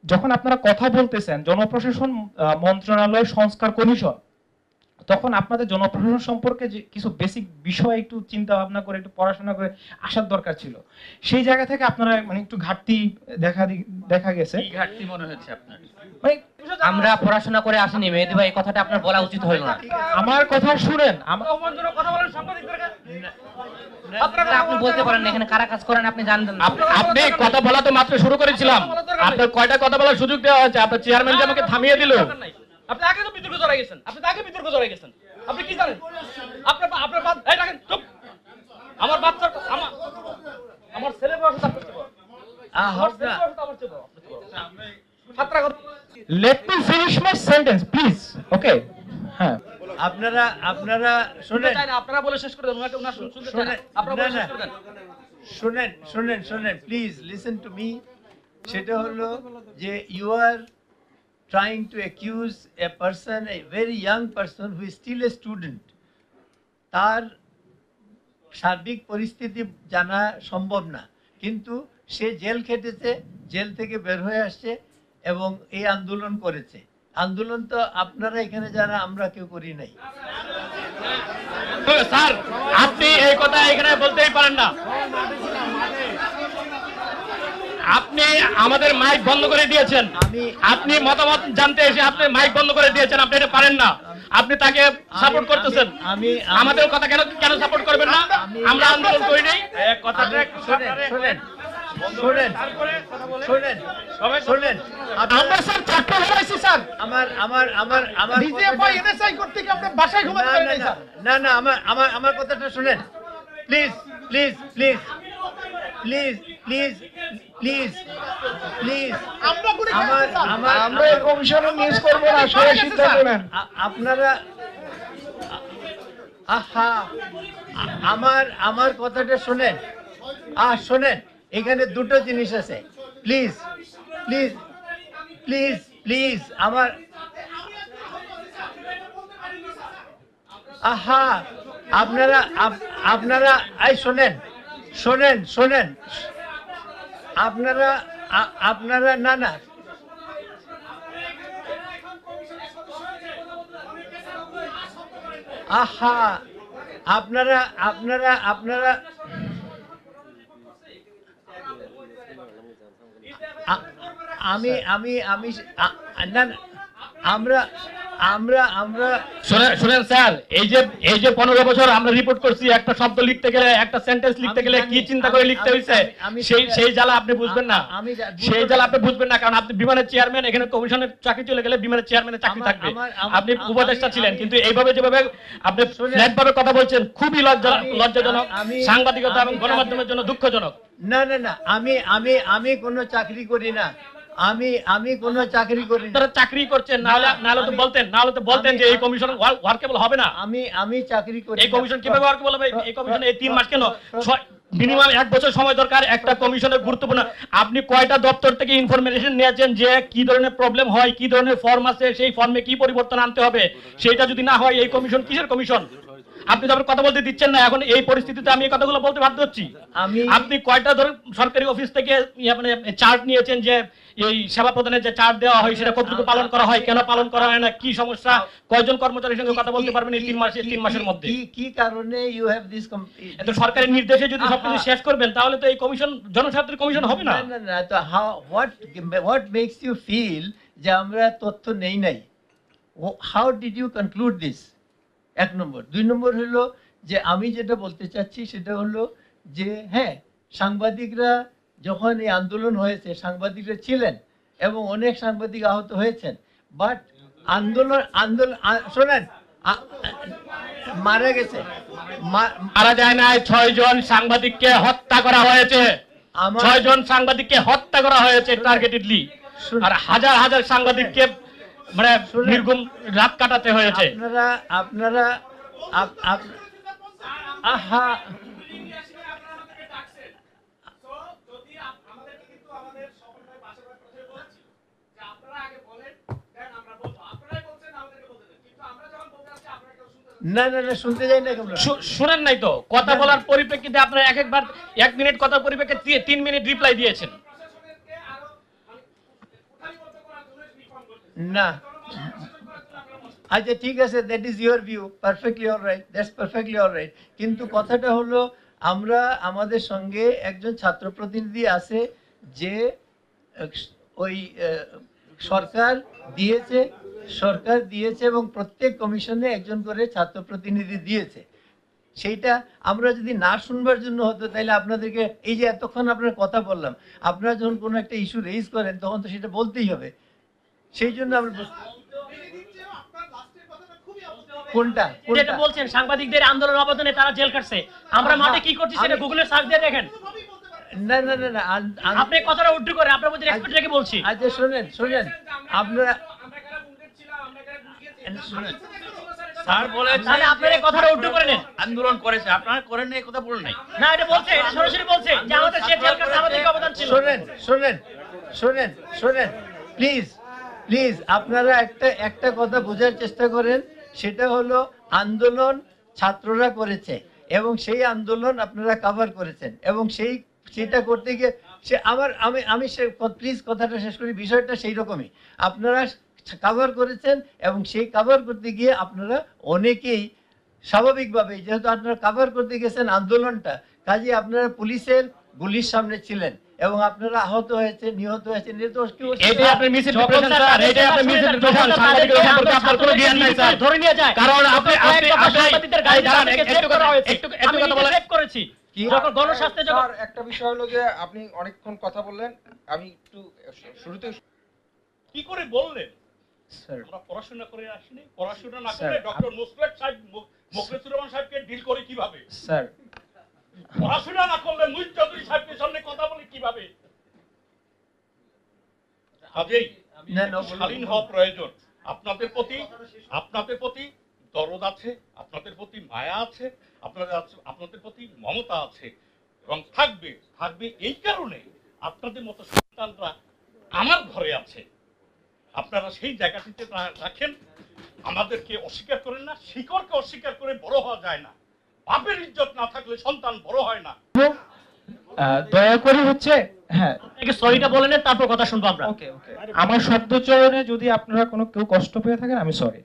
যখন আপনারা কথা বলতেছেন জনপ্রশাসন মন্ত্রণালয় সংস্কার কমিশন, তখন আপনাদের জনপ্রশাসন সম্পর্কে যে কিছু বেসিক বিষয় একটু চিন্তা ভাবনা করে একটু পড়াশোনা করে আসার দরকার ছিল। সেই জায়গা থেকে আপনারা মানে একটু ঘাটতি দেখা গেছে। কি ঘাটতি মনে হচ্ছে আপনার? মানে আমরা পড়াশোনা করে আসিনি মেহেদী ভাই, এই কথাটা আপনার বলা উচিত হলো না। আমার কথা শুনেন, কথা বলেন সাংবাদিকদের কাছে। আপনি বলতে পারেন না এখানে কারা কাজ করেন আপনি জানেন না। আপনি কথা বলা তো মাত্র শুরু করেছিলাম, আপনার কয়টা কথা বলার সুযোগ দেওয়া হয়েছে? আপনার চেয়ারম্যান যে আমাকে থামিয়ে দিল। আপনি আগে তো বিতর্ক জড়াই গেছেন, আপনি কি জানেন? আপনার এই রাখেন চুপ। আমার বাচ্চা আমার ছেলে বয়স তার চেয়ে বড়। আমার ছেলে বয়স আমার চেয়ে বড়। ছাত্রা কথা। Let me finish my sentence please. Okay, হ্যাঁ আপনারা শুনেন, আপনারা বলে শেষ করে দেন, ওনার শুনতে চান না। আপনারা বলে শেষ করে দেন। শুনেন প্লিজ লিসেন টু মি। সেটা হলো যে you are trying to accuse a person, a very young person who is still a student. তার সার্বিক পরিস্থিতি জানা সম্ভব না, কিন্তু সে জেল খেটেছে, জেল থেকে বের হয়ে আসছে এবং এই আন্দোলন করেছে। আন্দোলন তো আপনারা এখানে যারা আমরা কেউ করি নাই। স্যার আপনি এই কথা এখানে বলতেই পারেন না। আপনি আমাদের মাইক বন্ধ করে দিয়েছেন। আপনি মতামত জানতে এসে আপনি মাইক বন্ধ করে দিয়েছেন, আপনি এটা পারেন না। আপনি তাকে সাপোর্ট করতেছেন। আমাদের কথা কেন সাপোর্ট করবেন না? আমরা আন্দোলন করি নাই। কথাটা শুনেন। আমরা স্যার চারটা হয়েছি স্যার। আমার ডিজিএফআই এনএসআই করতে কি আপনি বাসায় ঘুমাতে পারেন না স্যার? না আমার কথাটা শুনেন প্লিজ। আমরা এই কমিশনে মিস করব না, সবাই সিদ্ধান্ত নেন। আপনারা আমার কথাটা শুনেন। শোনেন, এখানে দুটো জিনিস আছে। প্লিজ আমার আপনারা শোনেন আপনারা না আপনারা শুনেন স্যার, এই যে 15 বছর আমরা রিপোর্ট করছি, একটা শব্দ লিখতে গেলে, একটা সেন্টেন্স লিখতে গেলে কি চিন্তা করে লিখতে হয়েছে, সেই জ্বালা আপনি বুঝবেন না। সেই জ্বালা আপনি বুঝবেন না, কারণ আপনি বিমানের চেয়ারম্যান, এখানে কমিশনের চাকরি চলে গেলে বিমানের চেয়ারম্যানের চাকরি থাকবে। আপনি উপদেষ্টা ছিলেন, কিন্তু এইভাবে যেভাবে আপনি ফ্ল্যাট ভাবে কথা বলছেন খুবই লজ্জাজনক, সাংবাদিকতা এবং গণমাধ্যমের জন্য দুঃখজনক। না আমি কোনো চাকরি করি না। আমি কোনো চাকরি করি না। চাকরি করছেন, নাহলে তো বলতেন যে এই কমিশন ওয়ার্কেবল হবে না। আমি চাকরি করি। এই কমিশন কিভাবে ওয়ার্কেবল হবে? এই কমিশন এই 3 মাস কেন? মিনিমাম 1 বছর সময় দরকার একটা কমিশনের গুরুত্বপূর্ণ। আপনি কয়টা দপ্তর থেকে ইনফরমেশন নিয়েছেন যে কি ধরনের প্রবলেম হয়, কি ধরনের ফর্ম আছে, সেই ফর্মে কি পরিবর্তন আনতে হবে? সেটা যদি না হয় এই কমিশন কিসের কমিশন? আপনি তো কথা বলতে দিচ্ছেন না। এখন এই পরিস্থিতিতে আমি এই কথাগুলো বলতে বাধ্য হচ্ছি। আপনি কয়টা ধরে সরকারি অফিস থেকে মানে চার্ট নিয়েছেন যে এই সেবা প্রদানের যে চার্ট দেওয়া হয় সেটা কতটুকু পালন করা হয়, কেন পালন করা হয় না, কি সমস্যা, কয়জন কর্মচারীর সঙ্গে কথা বলতে পারবেন এই 3 মাসের মধ্যে? কি কারণে ইউ হ্যাভ দিস? এত সরকারি নির্দেশে যদি সবকিছু শেষ করবেন তাহলে তো এই কমিশন জনস্বার্থের কমিশন হবে না। না তো হোয়াট মেক্স ইউ ফিল যে আমরা তথ্য নেই নাই? How did you conclude this? 1 নম্বর। 2 নম্বর হলো যে আমি যেটা বলতে চাচ্ছি সেটা হলো যে হ্যাঁ, সাংবাদিকরা যখন এই আন্দোলন হয়েছে সাংবাদিকরা ছিলেন এবং অনেক সাংবাদিক আহত হয়েছেন, বাট আন্দোলন শোনেন, মারা গেছে, মারা যায় না। 6 জন সাংবাদিককে হত্যা করা হয়েছে। 6 জন সাংবাদিককে হত্যা করা হয়েছে টার্গেটেডলি, আর হাজার সাংবাদিককে মানে নির্গুম রাত কাটাতে হয়েছে। আপনারা না শুনতে যাই না। শুনেন নাই তো? কথা বলার পরিপ্রেক্ষিতে আপনারা একবার 1 মিনিট কথার পরিপ্রেক্ষিতে 3 মিনিট রিপ্লাই দিয়েছেন। না আচ্ছা ঠিক আছে, that is your view, perfectly alright, that's perfectly alright. কিন্তু কথাটা হলো আমরা আমাদের সঙ্গে একজন ছাত্র প্রতিনিধি আছে যে ওই সরকার দিয়েছে এবং প্রত্যেক কমিশনে একজন করে ছাত্র প্রতিনিধি দিয়েছে। সেইটা আমরা যদি না শুনবার জন্য হতো তাহলে আপনাদেরকে এই যে এতক্ষণ আপনার কথা বললাম, আপনারা যখন কোনো একটা ইস্যু রেজ করেন তখন তো সেটা বলতেই হবে। সেই জন্য আমরা কোনটা যেটা বলছেন সাংবাদিকদের আন্দোলন অবদানে তারা জেল কাটছে, আমরা মাঠে কি করছি সেটা গুগলে সার্চ দিয়ে দেখেন। না না না না আপনি কথাটা উল্টো করে আপনার মধ্যে রেসপেক্ট রেখে বলছি। আচ্ছা শোনেন আপনারা স্যার বলেছে তাহলে আপনারা এই কথাটা উল্টো করে নেন। আন্দোলন করেছে, আপনারা করেন না, এই কথা বলেন নাই। না এটা বলছে, এটা সরাসরি বলছে যে আমাদের সে জেল কাটছে, আমাদের কি অবদান ছিল। শোনেন প্লিজ আপনারা একটা কথা বোঝার চেষ্টা করেন, সেটা হলো আন্দোলন ছাত্ররা করেছে এবং সেই আন্দোলন আপনারা কভার করেছেন এবং সেটা করতে গিয়ে আমি প্লিজ কথাটা শেষ করি, বিষয়টা সেই রকমই আপনারা কভার করেছেন এবং সেই কভার করতে গিয়ে আপনারা অনেকেই স্বাভাবিকভাবে যেহেতু আপনারা কভার করতে গেছেন আন্দোলনটা, কাজে আপনারা পুলিশের গুলির সামনে ছিলেন এবং আপনারা আহত হয়েছে, নিহত হয়েছে। এটা আপনি মিসইন্টারপ্রিটেশন স্যার, এটা আপনি মিসইন্টারপ্রিটেশন, সাংবাদিকদের সম্পর্কে আপনার কোনো জ্ঞান নাই স্যার। ধরে নিয়ে যায় কারণ আপনি সাংবাদিকদের গাড়ি দাঁড়ান একটু কথা হয়েছে, একটু কথা বলা সেভ করেছি যখন গণস্বাস্থ্যে স্যার একটা বিষয় হলো যে আপনি অনেকক্ষণ কথা বললেন, আমি একটু শুরুতে কি করে বললেন? স্যার আমরা পড়াশোনা করে আসিনি, পড়াশোনা না স্যার, করে ডক্টর মুসলেট সাহেব মোখলেসুর রহমান সাহেবকে ডিল করে কিভাবে? স্যার পড়াশোনা না করলে মুহিত চৌধুরী সাহেবের সামনে কথা বলে কিভাবে? কাজেই শালীন হওয়া প্রয়োজন। আপনাদের প্রতি দরদ আছে, আপনাদের প্রতি মায়া আছে, আপনাদের প্রতি মমতা আছে এবং থাকবে এই কারণে আপনাদের মতো সন্তানরা আমার ঘরে আছে। আপনারা সেই জায়গাটিতে রাখেন, আমাদেরকে অস্বীকার করেন না। শিকড়কে অস্বীকার করে বড় হওয়া যায় না। বাপের ইজ্জত না থাকলে সন্তান বড় হয় না। দয়া করে হচ্ছে হ্যাঁ সরিটা বলে নেন, তারপর কথা শুনবো আমরা। ওকে আমার শব্দ চয়নে যদি আপনারা কেউ কষ্ট পেয়ে থাকেন আমি সরি।